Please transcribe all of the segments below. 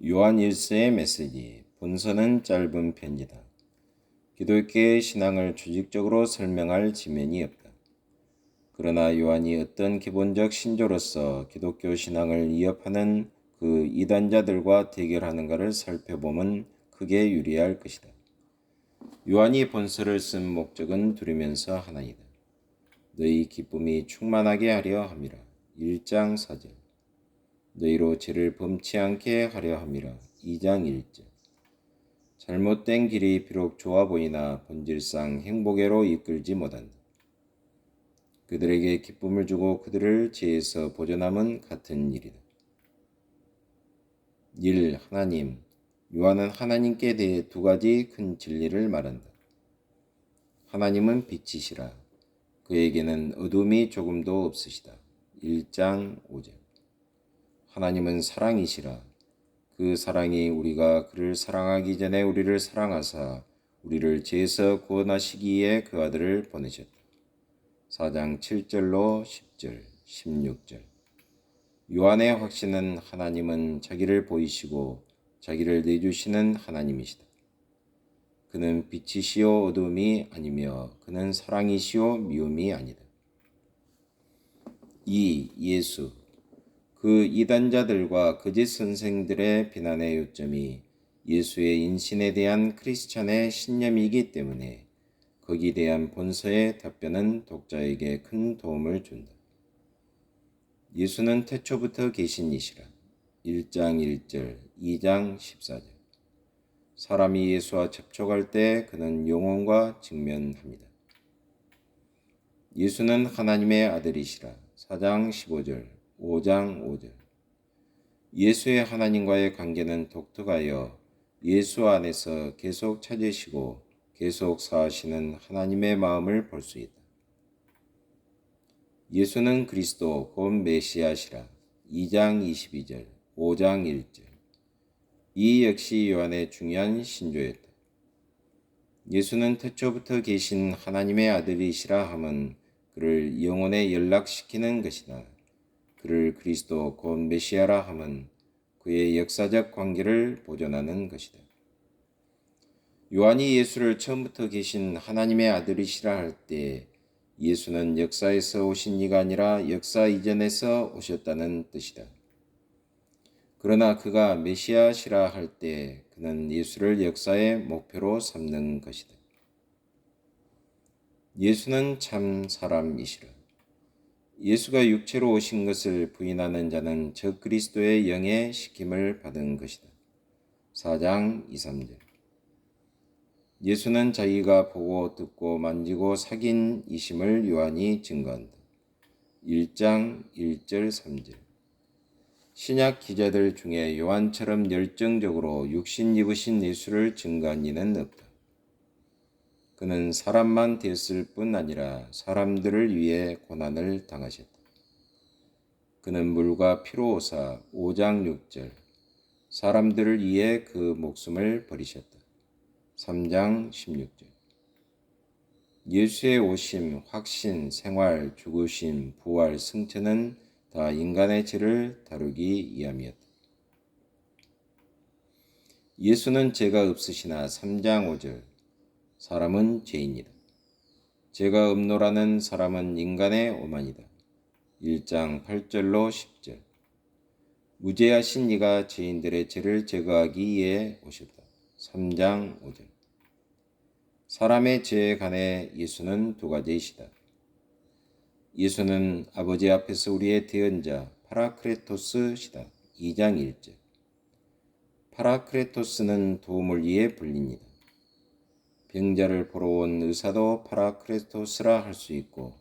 요한 1세의 메시지, 본서는 짧은 편지다. 기독교의 신앙을 조직적으로 설명할 지면이 없다. 그러나 요한이 어떤 기본적 신조로서 기독교 신앙을 위협하는 그 이단자들과 대결하는가를 살펴보면 크게 유리할 것이다. 요한이 본서를 쓴 목적은 둘이면서 하나이다. 너희 기쁨이 충만하게 하려 함이라. 1장 4절. 너희로 죄를 범치 않게 하려 함이라. 2장 1절. 잘못된 길이 비록 좋아 보이나 본질상 행복에로 이끌지 못한다. 그들에게 기쁨을 주고 그들을 죄에서 보존함은 같은 일이다. 1. 하나님. 요한은 하나님께 대해 두 가지 큰 진리를 말한다. 하나님은 빛이시라. 그에게는 어둠이 조금도 없으시다. 1장 5절. 하나님은 사랑이시라. 그 사랑이 우리가 그를 사랑하기 전에 우리를 사랑하사 우리를 죄에서 구원하시기에 그 아들을 보내셨다. 4장 7절로 10절, 16절. 요한의 확신은 하나님은 자기를 보이시고 자기를 내주시는 하나님이시다. 그는 빛이시오 어둠이 아니며 그는 사랑이시오 미움이 아니다. 2. 예수. 그 이단자들과 거짓 선생들의 비난의 요점이 예수의 인신에 대한 크리스찬의 신념이기 때문에 거기에 대한 본서의 답변은 독자에게 큰 도움을 준다. 예수는 태초부터 계신 이시라. 1장 1절, 2장 14절. 사람이 예수와 접촉할 때 그는 영혼과 직면합니다. 예수는 하나님의 아들이시라. 4장 15절, 5장 5절. 예수의 하나님과의 관계는 독특하여 예수 안에서 계속 찾으시고 계속 사하시는 하나님의 마음을 볼 수 있다. 예수는 그리스도 곧 메시아시라. 2장 22절, 5장 1절. 이 역시 요한의 중요한 신조였다. 예수는 태초부터 계신 하나님의 아들이시라 함은 그를 영혼에 연락시키는 것이나 그를 그리스도 곧 메시아라 함은 그의 역사적 관계를 보존하는 것이다. 요한이 예수를 처음부터 계신 하나님의 아들이시라 할 때 예수는 역사에서 오신 이가 아니라 역사 이전에서 오셨다는 뜻이다. 그러나 그가 메시아시라 할 때 그는 예수를 역사의 목표로 삼는 것이다. 예수는 참 사람이시라. 예수가 육체로 오신 것을 부인하는 자는 저 그리스도의 영의 시킴을 받은 것이다. 4장 2, 3절. 예수는 자기가 보고 듣고 만지고 사귄 이심을 요한이 증거한다. 1장 1절 3절. 신약 기자들 중에 요한처럼 열정적으로 육신 입으신 예수를 증거한 이는 없다. 그는 사람만 되었을 뿐 아니라 사람들을 위해 고난을 당하셨다. 그는 물과 피로 오사 5장 6절 사람들을 위해 그 목숨을 버리셨다. 3장 16절. 예수의 오심, 확신, 생활, 죽으심, 부활, 승천은 다 인간의 죄를 다루기 위함이었다. 예수는 죄가 없으시나 3장 5절 사람은 죄인이다. 죄가 없노라는 사람은 인간의 오만이다. 1장 8절로 10절. 무죄하신 이가 죄인들의 죄를 제거하기 위해 오셨다. 3장 5절. 사람의 죄에 관해 예수는 두 가지이시다. 예수는 아버지 앞에서 우리의 대언자 파라크레토스시다. 2장 1절. 파라크레토스는 도움을 위해 불립니다. 병자를 보러 온 의사도 파라크레토스라 할 수 있고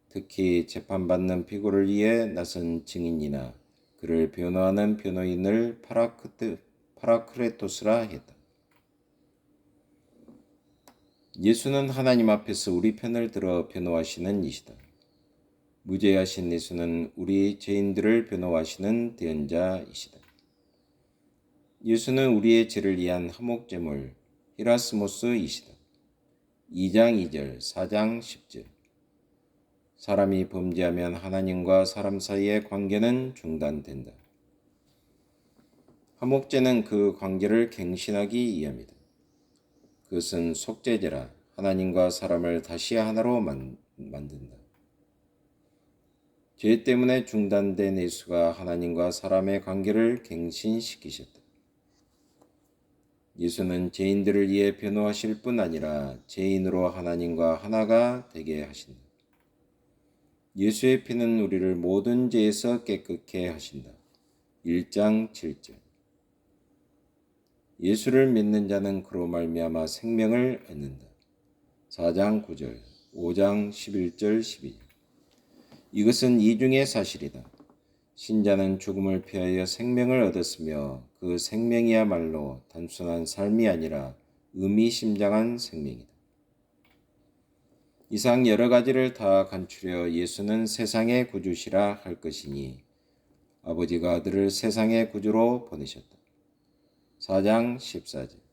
특히 재판받는 피고를 위해 나선 증인이나 그를 변호하는 변호인을 파라크레토스라 했다. 예수는 하나님 앞에서 우리 편을 들어 변호하시는 이시다. 무죄하신 예수는 우리 죄인들을 변호하시는 대언자이시다. 예수는 우리의 죄를 위한 화목제물 히라스모스이시다. 2장 2절, 4장 10절. 사람이 범죄하면 하나님과 사람 사이의 관계는 중단된다. 화목제는 그 관계를 갱신하기 위함이다. 그것은 속죄제라 하나님과 사람을 다시 하나로 만든다. 죄 때문에 중단된 예수가 하나님과 사람의 관계를 갱신시키셨다. 예수는 죄인들을 위해 변호하실 뿐 아니라 죄인으로 하나님과 하나가 되게 하신다. 예수의 피는 우리를 모든 죄에서 깨끗게 하신다. 1장 7절. 예수를 믿는 자는 그로 말미암아 생명을 얻는다. 4장 9절, 5장 11절 12절. 이것은 이중의 사실이다. 신자는 죽음을 피하여 생명을 얻었으며 그 생명이야말로 단순한 삶이 아니라 의미심장한 생명이다. 이상 여러 가지를 다 간추려 예수는 세상의 구주시라 할 것이니 아버지가 아들을 세상의 구주로 보내셨다. 4장 14절.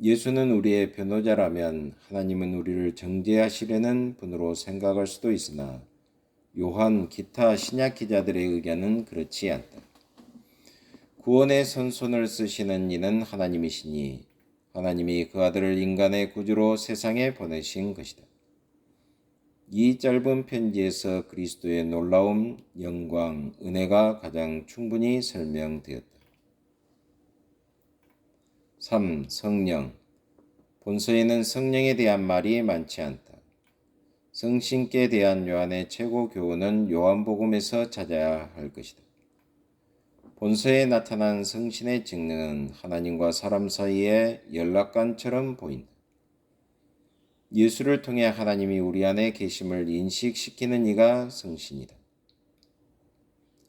예수는 우리의 변호자라면 하나님은 우리를 정죄하시려는 분으로 생각할 수도 있으나 요한 기타 신약 기자들의 의견은 그렇지 않다. 구원의 선손을 쓰시는 이는 하나님이시니 하나님이 그 아들을 인간의 구주로 세상에 보내신 것이다. 이 짧은 편지에서 그리스도의 놀라움, 영광, 은혜가 가장 충분히 설명되었다. 3. 성령. 본서에는 성령에 대한 말이 많지 않다. 성신께 대한 요한의 최고 교훈은 요한복음에서 찾아야 할 것이다. 본서에 나타난 성신의 직능은 하나님과 사람 사이의 연락관처럼 보인다. 예수를 통해 하나님이 우리 안에 계심을 인식시키는 이가 성신이다.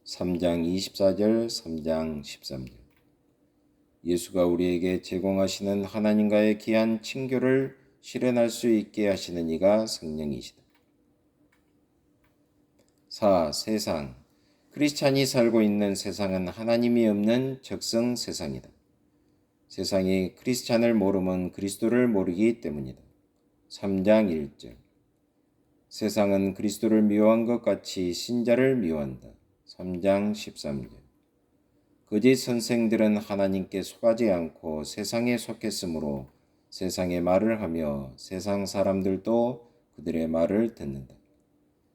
3장 24절, 3장 13절. 예수가 우리에게 제공하시는 하나님과의 귀한 친교를 실현할 수 있게 하시는 이가 성령이시다. 4. 세상. 크리스찬이 살고 있는 세상은 하나님이 없는 적성 세상이다. 세상이 크리스찬을 모르면 그리스도를 모르기 때문이다. 3장 1절. 세상은 그리스도를 미워한 것 같이 신자를 미워한다. 3장 13절. 거짓 선생들은 하나님께 속하지 않고 세상에 속했으므로 세상의 말을 하며 세상 사람들도 그들의 말을 듣는다.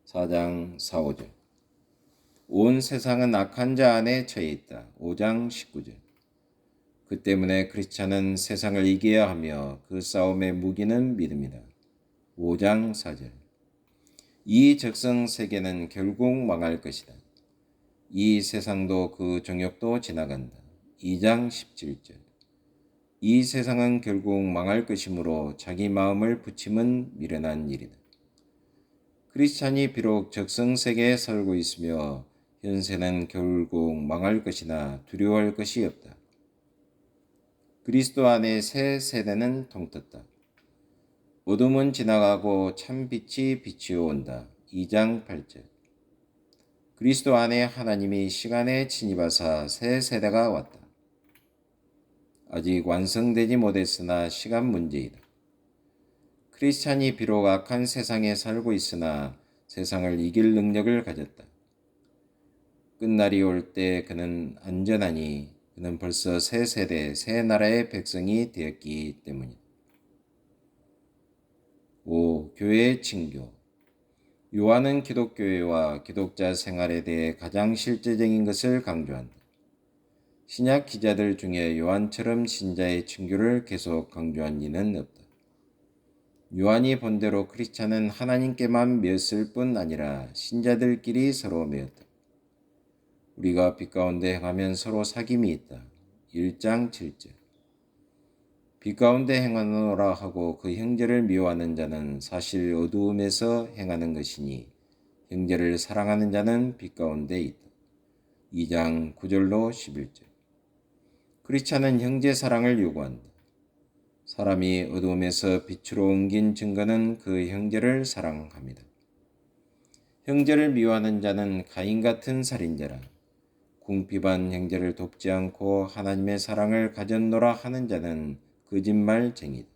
4장 4, 5절. 온 세상은 악한 자 안에 처해 있다. 5장 19절. 그 때문에 크리스찬은 세상을 이겨야 하며 그 싸움의 무기는 믿음이다. 5장 4절. 이 적성 세계는 결국 망할 것이다. 이 세상도 그 정욕도 지나간다. 2장 17절. 이 세상은 결국 망할 것이므로 자기 마음을 붙임은 미련한 일이다. 크리스찬이 비록 적성세계에 살고 있으며 현세는 결국 망할 것이나 두려워할 것이 없다. 그리스도 안에 새 세대는 통떴다. 어둠은 지나가고 참 빛이 비치어 온다. 2장 8절. 그리스도 안에 하나님이 시간에 침입하사 새 세대가 왔다. 아직 완성되지 못했으나 시간 문제이다. 크리스찬이 비록 악한 세상에 살고 있으나 세상을 이길 능력을 가졌다. 끝날이 올 때 그는 안전하니 그는 벌써 새 세대, 새 나라의 백성이 되었기 때문이다. 5. 교회의 징교. 요한은 기독교회와 기독자 생활에 대해 가장 실제적인 것을 강조한다. 신약 기자들 중에 요한처럼 신자의 징교를 계속 강조한 이는 없다. 요한이 본대로 크리스찬은 하나님께만 맺을 뿐 아니라 신자들끼리 서로 맺었다. 우리가 빛 가운데 행하면 서로 사귐이 있다. 1장 7절. 빛 가운데 행하노라 하고 그 형제를 미워하는 자는 사실 어두움에서 행하는 것이니 형제를 사랑하는 자는 빛 가운데 있다. 2장 9절로 11절. 크리스찬은 형제 사랑을 요구한다. 사람이 어두움에서 빛으로 옮긴 증거는 그 형제를 사랑합니다. 형제를 미워하는 자는 가인 같은 살인자라. 궁핍한 형제를 돕지 않고 하나님의 사랑을 가졌노라 하는 자는 거짓말쟁이다.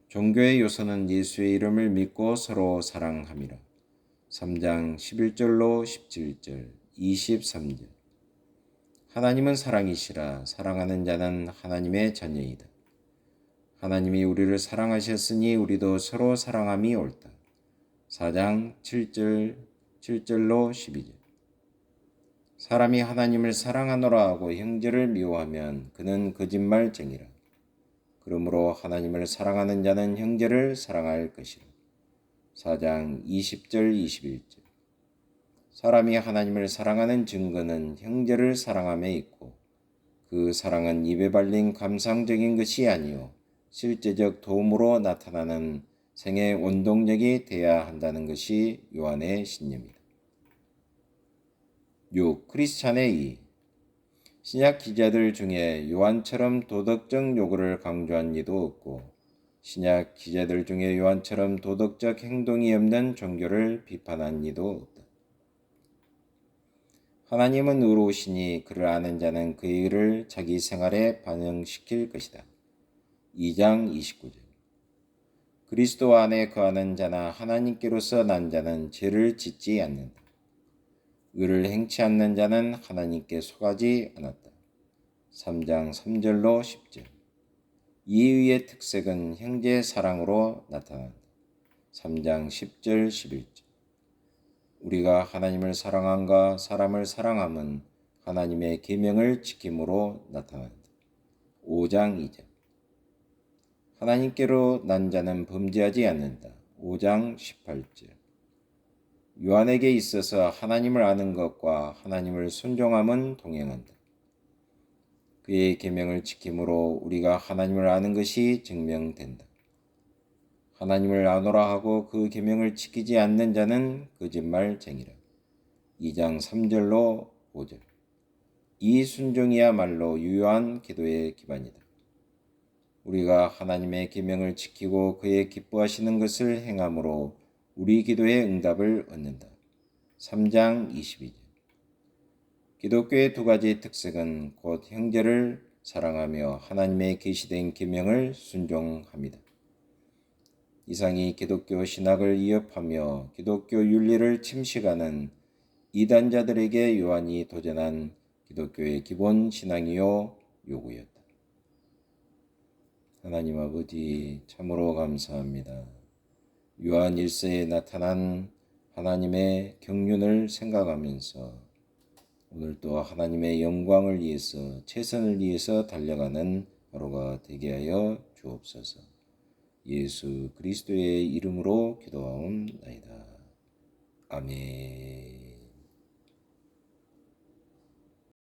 종교의 요소는 예수의 이름을 믿고 서로 사랑함이라. 3장 11절로 17절, 23절. 하나님은 사랑이시라. 사랑하는 자는 하나님의 자녀이다. 하나님이 우리를 사랑하셨으니 우리도 서로 사랑함이 옳다. 4장 7절로 12절. 사람이 하나님을 사랑하노라 하고 형제를 미워하면 그는 거짓말쟁이라. 그러므로 하나님을 사랑하는 자는 형제를 사랑할 것이라. 4장 20절 21절. 사람이 하나님을 사랑하는 증거는 형제를 사랑함에 있고 그 사랑은 입에 발린 감상적인 것이 아니요 실제적 도움으로 나타나는 생애 원동력이 돼야 한다는 것이 요한의 신념이다. 6. 크리스찬의 이. 신약 기자들 중에 요한처럼 도덕적 요구를 강조한 이도 없고 신약 기자들 중에 요한처럼 도덕적 행동이 없는 종교를 비판한 이도 없다. 하나님은 의로우시니 그를 아는 자는 그의 의를 자기 생활에 반영시킬 것이다. 2장 29절. 그리스도 안에 거하는 자나 하나님께로서 난 자는 죄를 짓지 않는다. 의를 행치 않는 자는 하나님께 속하지 않았다. 3장 3절로 10절. 이 의의 특색은 형제 사랑으로 나타난다. 3장 10절 11절. 우리가 하나님을 사랑함과 사람을 사랑함은 하나님의 계명을 지킴으로 나타난다. 5장 2절. 하나님께로 난 자는 범죄하지 않는다. 5장 18절. 요한에게 있어서 하나님을 아는 것과 하나님을 순종함은 동행한다. 그의 계명을 지킴으로 우리가 하나님을 아는 것이 증명된다. 하나님을 아노라 하고 그 계명을 지키지 않는 자는 거짓말쟁이라. 2장 3절로 5절. 이 순종이야말로 유효한 기도의 기반이다. 우리가 하나님의 계명을 지키고 그의 기뻐하시는 것을 행함으로 우리 기도의 응답을 얻는다. 3장 22절. 기독교의 두 가지 특색은 곧 형제를 사랑하며 하나님의 계시된 계명을 순종합니다. 이상이 기독교 신학을 위협하며 기독교 윤리를 침식하는 이단자들에게 요한이 도전한 기독교의 기본 신앙이요 요구였다. 하나님 아버지 참으로 감사합니다. 요한 1세에 나타난 하나님의 경륜을 생각하면서 오늘도 하나님의 영광을 위해서 최선을 위해서 달려가는 하루가 되게 하여 주옵소서. 예수 그리스도의 이름으로 기도하옵나이다. 아멘.